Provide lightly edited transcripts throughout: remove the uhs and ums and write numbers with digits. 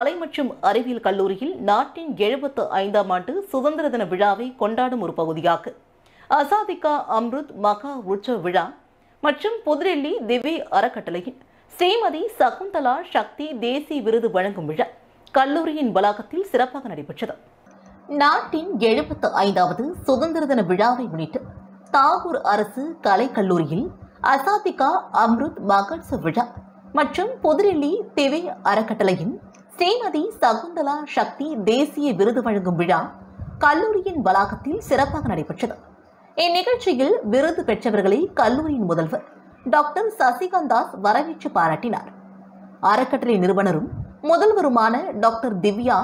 கலை மற்றும் அறிவியல் கல்லூரியில் நாட்டின் 75ஆம் ஆண்டு சுதந்திர தின விழாவை கொண்டாடும் ஒரு பகுதியாக அசாதிகா அம்ருத் மகா உற்சவ விழா மற்றும் புதுடெல்லி திவ்ய அறக்கட்டளையின் ஸ்ரீமதி சகுந்தலா சக்தி தேசிய விருது வழங்கும் விழா கல்லூரியின் வளாகத்தில் சிறப்பாக நடைபெற்றது. நாட்டின் 75வது சுதந்திர தின விழாவை முன்னிட்டு தாகூர் அரசு கலைக் கல்லூரியில் அசாதிகா அம்ருத் மகோத்சவ் விழா மற்றும் புதுடெல்லி திவ்ய அறக்கட்டளையின் ஸ்ரீமதி சகுந்தலா சக்தி தேசிய விருது வழங்கும் விழா கல்லூரியின் வளாகத்தில் சிறப்பாக நடைபெற்றது. இந்நிகழ்ச்சியில் விருது பெற்றவர்களை கல்லூரியின் முதல்வர் டாக்டர் சசிகாந்தாஸ் வரவேற்று பாராட்டினார். அறக்கட்டளை நிறுவனரும் முதல்வருமான டாக்டர் திவ்யா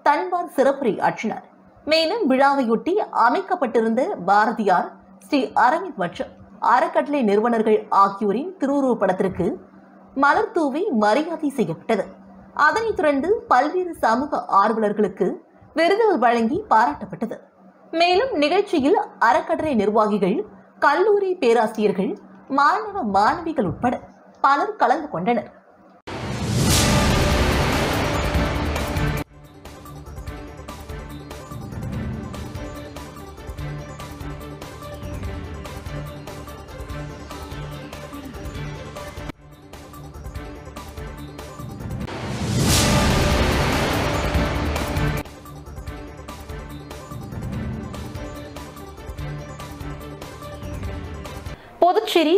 தன்வார் சிறப்புரை ஆற்றினார். மேலும் விழாவையொட்டி அமைக்கப்பட்டிருந்த பாரதியார், ஸ்ரீ அரவிந்த் மற்றும் அறக்கட்டளை நிறுவனர்கள் ஆகியோரின் திருவுருவப் படத்திற்கு மலர் தூவி மரியாதை செய்யப்பட்டது. அதனைத் தொடர்ந்து பல்வேறு சமூக ஆர்வலர்களுக்கு விருதுகள் வழங்கி பாராட்டப்பட்டது. மேலும் நிகழ்ச்சியில் அறக்கட்டளை நிர்வாகிகள், கல்லூரி பேராசிரியர்கள், மாணவ மாணவிகள் உட்பட பலர் கலந்து கொண்டனர். புதுச்சேரி